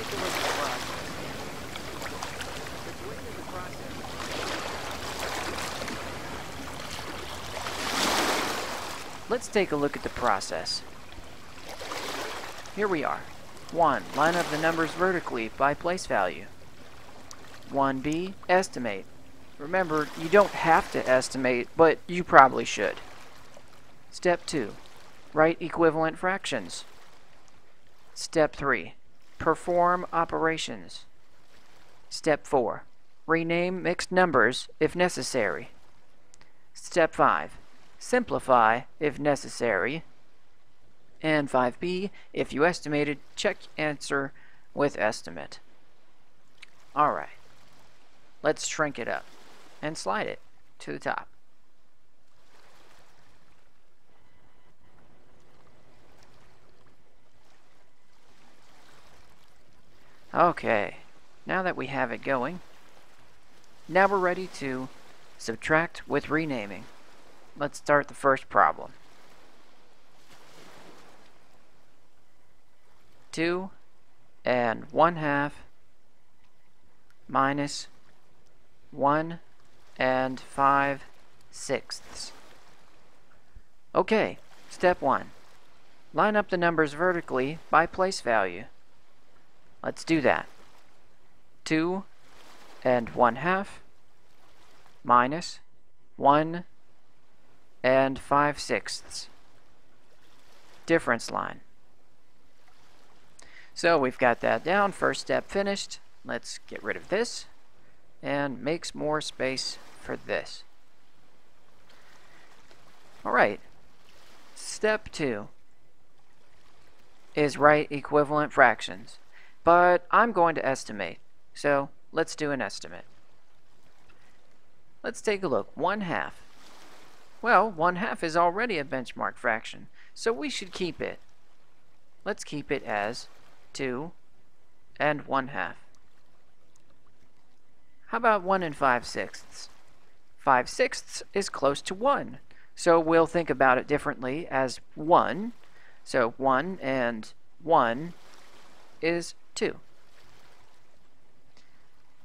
take a look at the process. The beginning of the process. Let's take a look at the process. Here we are. 1. Line up the numbers vertically by place value. 1b. Estimate. Remember, you don't have to estimate, but you probably should. Step 2. Write equivalent fractions. Step 3. Perform operations. Step 4. Rename mixed numbers if necessary. Step 5. Simplify if necessary. And 5b, if you estimated, check answer with estimate. Alright, let's shrink it up and slide it to the top. Okay, now that we have it going, now we're ready to subtract with renaming. Let's start the first problem. 2 1/2 minus 1 5/6. Okay, step 1. Line up the numbers vertically by place value. Let's do that. 2 1/2 minus 1 5/6. Difference line. So we've got that down. First step finished. Let's get rid of this and make more space for this. Alright. Step 2 is write equivalent fractions. But I'm going to estimate. So let's do an estimate. Let's take a look. 1/2. Well, 1/2 is already a benchmark fraction, so we should keep it. Let's keep it as 2 1/2. How about 1 5/6? 5/6 is close to 1, so we'll think about it differently as 1. So 1 and 1 is 2.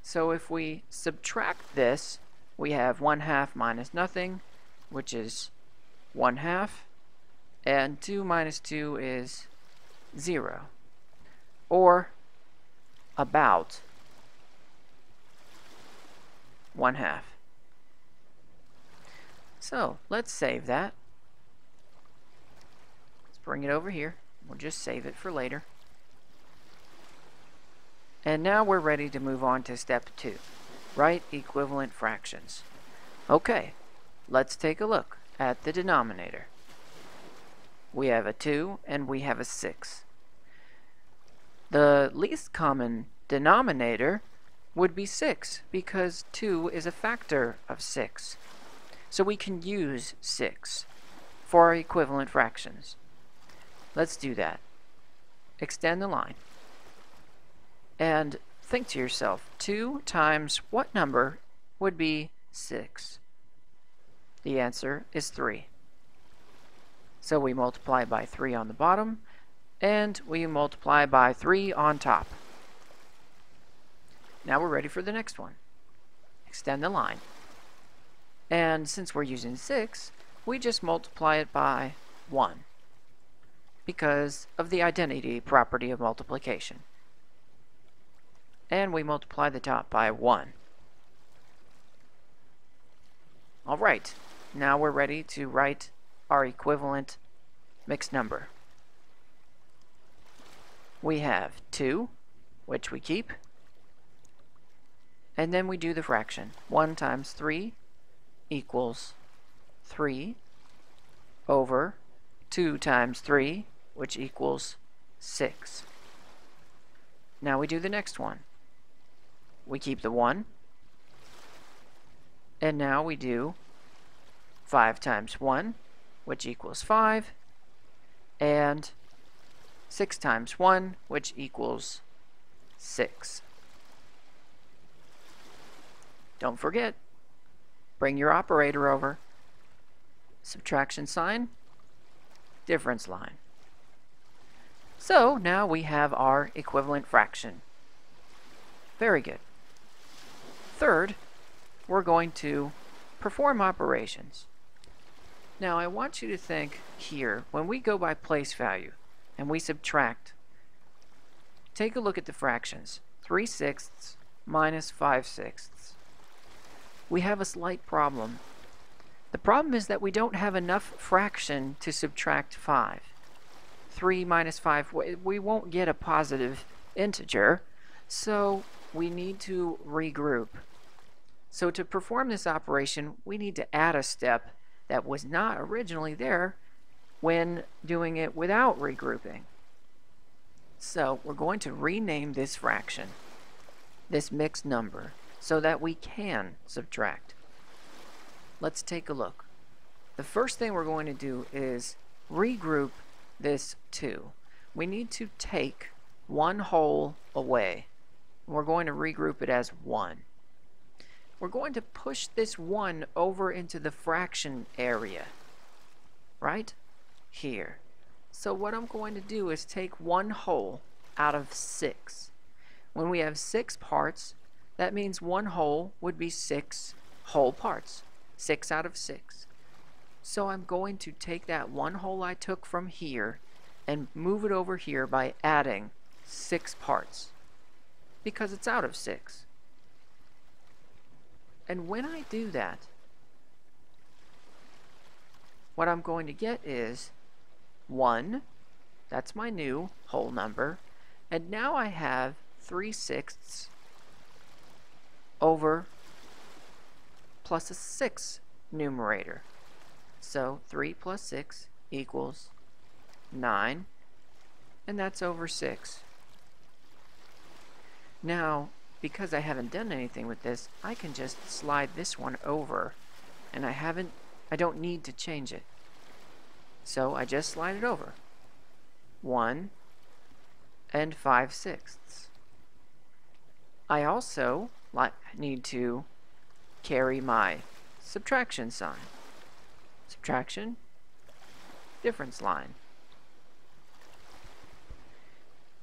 So if we subtract this, we have 1/2 minus nothing, which is 1/2, and 2 minus 2 is 0. Or about 1/2. So let's save that. Let's bring it over here. We'll just save it for later. And now we're ready to move on to step 2. Write equivalent fractions. Okay, let's take a look at the denominator. We have a 2 and we have a 6. The least common denominator would be 6 because 2 is a factor of 6. So we can use 6 for our equivalent fractions. Let's do that. Extend the line. And think to yourself, 2 times what number would be 6? The answer is 3. So we multiply by 3 on the bottom, and we multiply by 3 on top. Now we're ready for the next one. Extend the line. And since we're using 6, we just multiply it by 1 because of the identity property of multiplication. And we multiply the top by 1. Alright, now we're ready to write our equivalent mixed number. We have 2, which we keep, and then we do the fraction. 1 times 3 equals 3 over 2 times 3, which equals 6. Now we do the next one. We keep the 1, and now we do 5 times 1, which equals 5, and 6 times 1, which equals 6. Don't forget, bring your operator over. Subtraction sign, difference line. So now we have our equivalent fraction. Very good. Third, we're going to perform operations. Now I want you to think here, when we go by place value and we subtract, take a look at the fractions. 3/6 minus 5/6. We have a slight problem. The problem is that we don't have enough fraction to subtract 5. 3 minus 5, we won't get a positive integer, so we need to regroup. So to perform this operation, we need to add a step that was not originally there when doing it without regrouping. So we're going to rename this fraction, this mixed number, so that we can subtract. Let's take a look. The first thing we're going to do is regroup this 2. We need to take one whole away. We're going to regroup it as 1. We're going to push this 1 over into the fraction area, right here. So what I'm going to do is take 1 whole out of 6. When we have 6 parts, that means 1 whole would be 6 whole parts. 6 out of 6. So I'm going to take that 1 whole I took from here and move it over here by adding 6 parts, because it's out of 6. And when I do that, what I'm going to get is 1, that's my new whole number, and now I have 3/6 over plus a 6 numerator. So 3 plus 6 equals 9, and that's over 6. Now, because I haven't done anything with this, I can just slide this one over, and I don't need to change it. So I just slide it over. 1 and 5/6. I also need to carry my subtraction sign. Subtraction, difference line.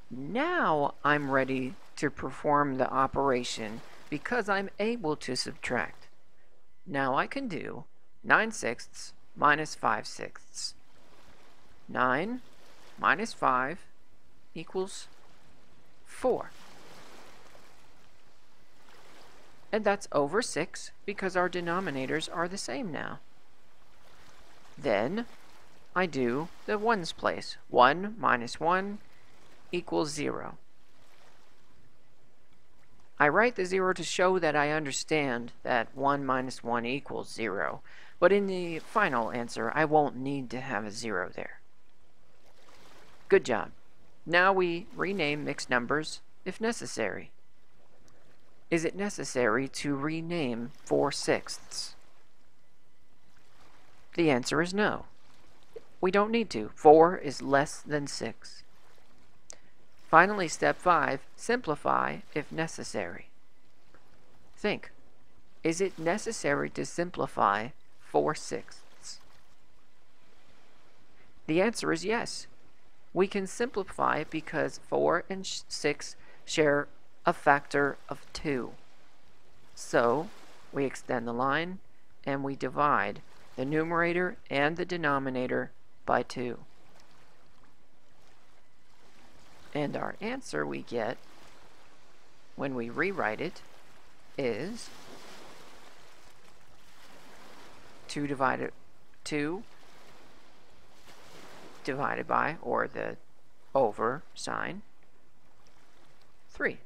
Now I'm ready to perform the operation because I'm able to subtract. Now I can do 9/6 minus 5/6. 9 minus 5 equals 4. And that's over 6 because our denominators are the same now. Then I do the ones place. 1 minus 1 equals 0. I write the 0 to show that I understand that 1 minus 1 equals 0, but in the final answer I won't need to have a 0 there. Good job. Now we rename mixed numbers if necessary. Is it necessary to rename 4/6? The answer is no. We don't need to. 4 is less than 6. Finally, step 5, simplify if necessary. Think, is it necessary to simplify 4/6? The answer is yes. We can simplify because 4 and 6 share a factor of 2. So we extend the line and we divide the numerator and the denominator by 2. And our answer we get when we rewrite it is 2 divided by, or the over sign, 3.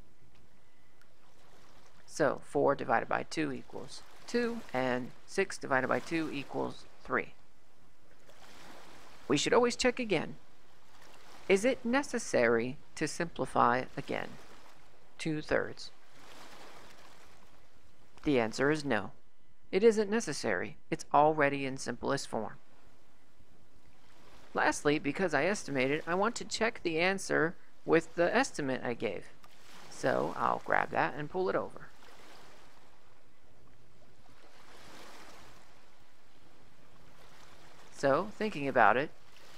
So 4 divided by 2 equals 2, and 6 divided by 2 equals 3. We should always check again. Is it necessary to simplify again? 2/3. The answer is no. It isn't necessary. It's already in simplest form. Lastly, because I estimated, I want to check the answer with the estimate I gave. So I'll grab that and pull it over. So, thinking about it,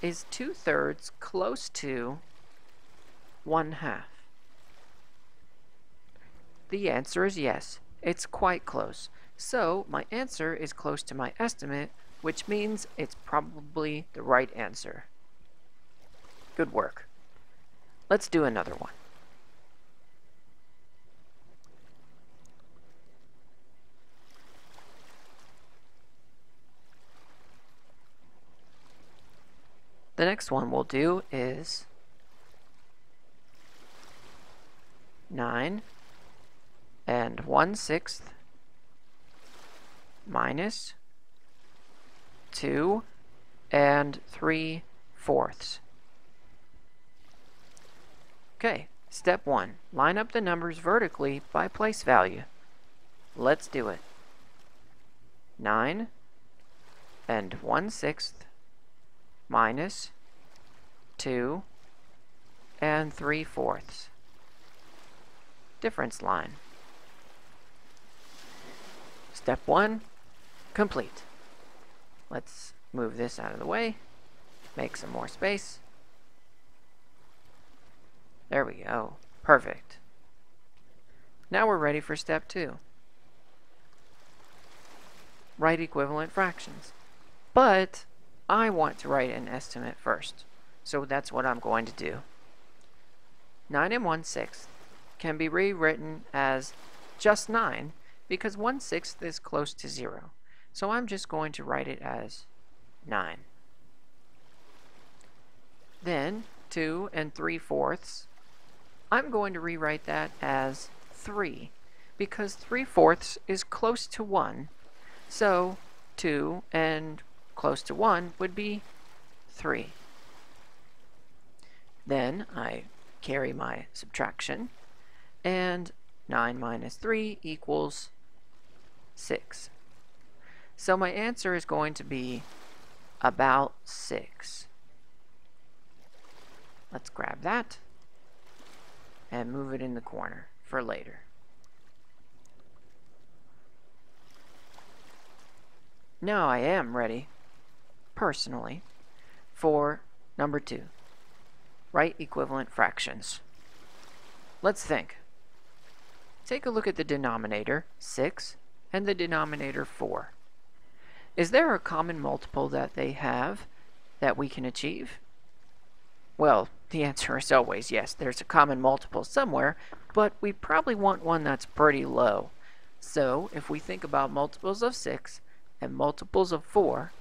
is 2/3 close to 1/2? The answer is yes. It's quite close. So my answer is close to my estimate, which means it's probably the right answer. Good work. Let's do another one. The next one we'll do is 9 and 1/6 minus 2 and 3/4. Okay, step 1. Line up the numbers vertically by place value. Let's do it. 9 and 1/6 minus 2 and 3/4. Difference line. Step 1, complete. Let's move this out of the way, make some more space. There we go. Perfect. Now we're ready for step 2. Write equivalent fractions. But I want to write an estimate first, so that's what I'm going to do. 9 and 1/6 can be rewritten as just 9 because 1/6 is close to 0. So I'm just going to write it as 9. Then 2 and 3/4, I'm going to rewrite that as 3 because 3/4 is close to 1. So 2 and close to 1 would be 3. Then I carry my subtraction, and 9 minus 3 equals 6. So my answer is going to be about 6. Let's grab that and move it in the corner for later. Now I am ready, personally, for number 2. Write equivalent fractions. Let's think. Take a look at the denominator, 6, and the denominator, 4. Is there a common multiple that they have that we can achieve? Well, the answer is always yes, there's a common multiple somewhere, but we probably want one that's pretty low. So, if we think about multiples of 6 and multiples of 4,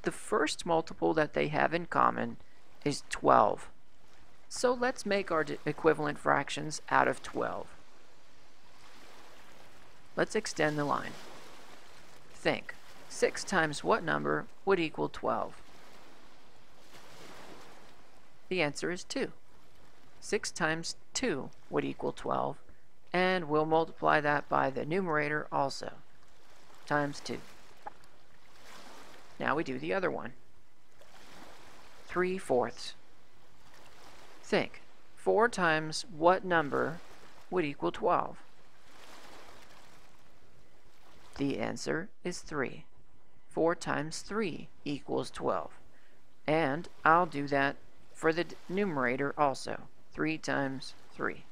the first multiple that they have in common is 12. So let's make our equivalent fractions out of 12. Let's extend the line. Think, 6 times what number would equal 12? The answer is 2. 6 times 2 would equal 12, and we'll multiply that by the numerator also, times 2. Now we do the other one. 3/4. Think, 4 times what number would equal 12? The answer is 3. 4 times 3 equals 12. And I'll do that for the numerator also. 3 times 3.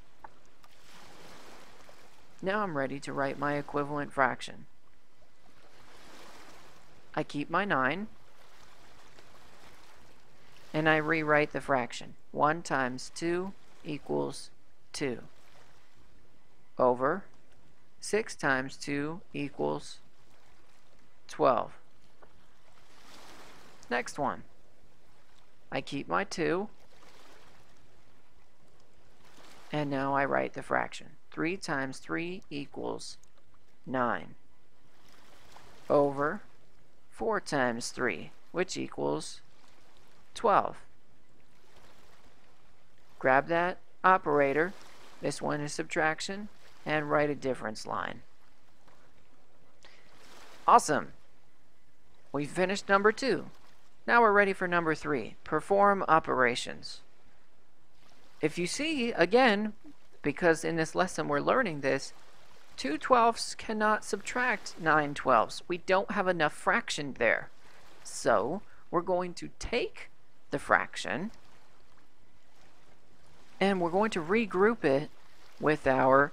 Now I'm ready to write my equivalent fraction. I keep my 9, and I rewrite the fraction. 1 times 2 equals 2. Over 6 times 2 equals 12. Next one. I keep my 2, and now I write the fraction. 3 times 3 equals 9. Over 4 times 3, which equals 12. Grab that operator, this one is subtraction, and write a difference line. Awesome! We've finished number 2. Now we're ready for number 3, perform operations. If you see, again, because in this lesson we're learning this, 2 twelfths cannot subtract 9 twelfths. We don't have enough fraction there. So we're going to take the fraction and we're going to regroup it with our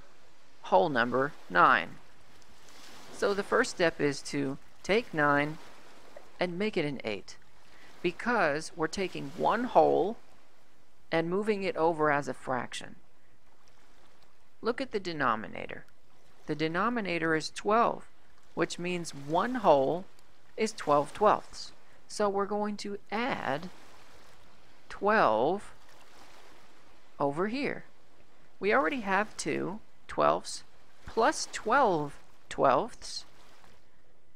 whole number 9. So the first step is to take 9 and make it an 8, because we're taking one whole and moving it over as a fraction. Look at the denominator. The denominator is 12, which means one whole is 12 twelfths. So we're going to add 12 over here. We already have 2 twelfths plus 12 twelfths,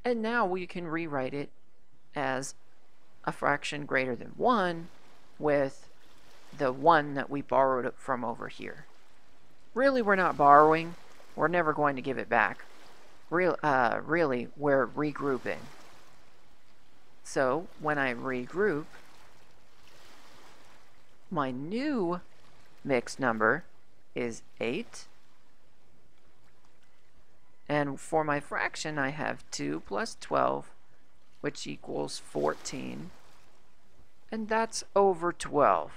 and now we can rewrite it as a fraction greater than 1 with the 1 that we borrowed from over here. Really, we're not borrowing. We're never going to give it back. Really, we're regrouping. So when I regroup, my new mixed number is 8. And for my fraction, I have 2 plus 12, which equals 14. And that's over 12.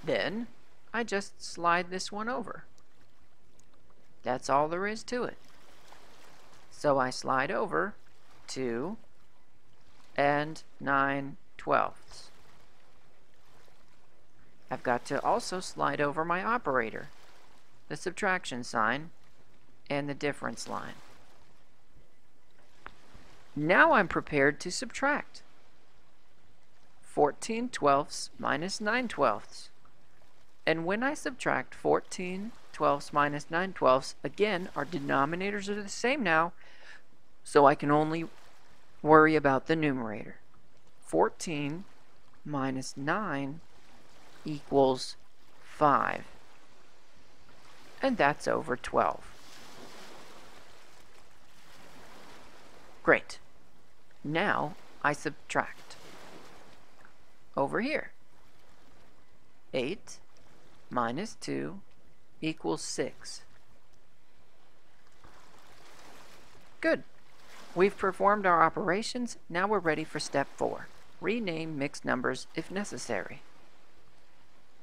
Then I just slide this one over. That's all there is to it. So I slide over 2 and 9 twelfths. I've got to also slide over my operator, the subtraction sign, and the difference line. Now I'm prepared to subtract. 14 twelfths minus 9 twelfths. And when I subtract 14 twelfths minus 9 twelfths, again, our denominators are the same now, so I can only worry about the numerator. 14 minus 9 equals 5. And that's over 12. Great. Now I subtract. Over here, 8 minus 2 equals 6. Good. We've performed our operations. Now we're ready for step 4. Rename mixed numbers if necessary.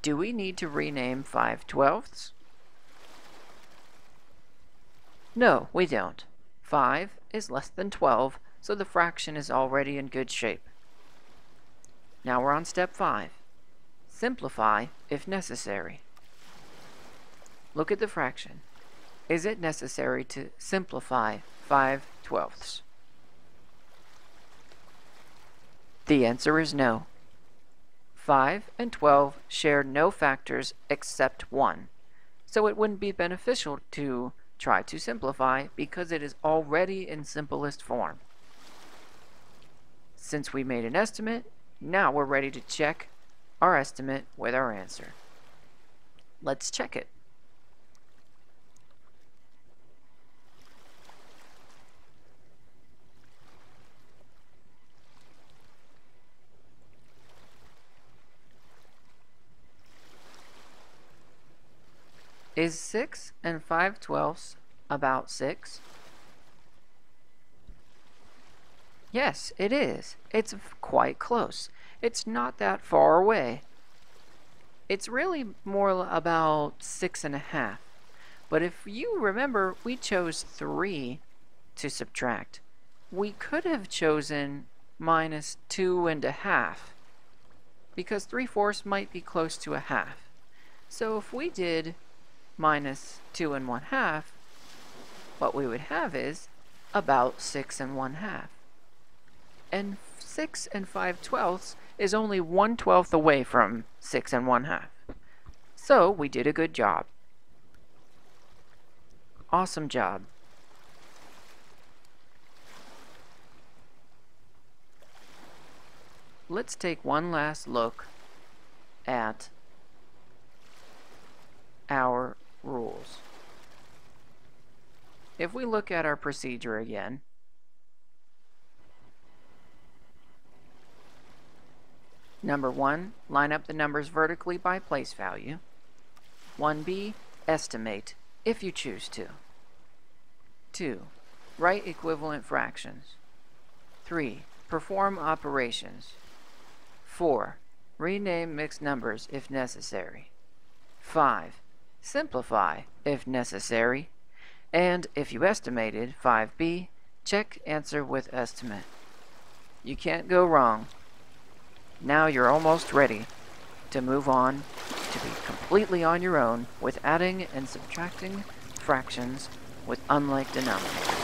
Do we need to rename 5 twelfths? No, we don't. 5 is less than 12, so the fraction is already in good shape. Now we're on step 5. Simplify if necessary. Look at the fraction. Is it necessary to simplify 5 twelfths? The answer is no. 5 and 12 share no factors except 1, so it wouldn't be beneficial to try to simplify because it is already in simplest form. Since we made an estimate, now we're ready to check our estimate with our answer. Let's check it. Is 6 and 5 twelfths about 6? Yes, it is. It's quite close. It's not that far away. It's really more about 6.5. But if you remember, we chose 3 to subtract. We could have chosen minus 2.5, because 3/4 might be close to a half. So if we did minus 2 1/2, what we would have is about 6 1/2. And 6 and 5 twelfths is only 1/12 away from 6 1/2. So we did a good job. Awesome job. Let's take one last look at our rules. If we look at our procedure again, number 1, line up the numbers vertically by place value. 1b, estimate if you choose to. 2, write equivalent fractions. 3, perform operations. 4, rename mixed numbers if necessary. 5, Simplify if necessary, and if you estimated 5b, check answer with estimate. You can't go wrong. Now you're almost ready to move on to be completely on your own with adding and subtracting fractions with unlike denominators.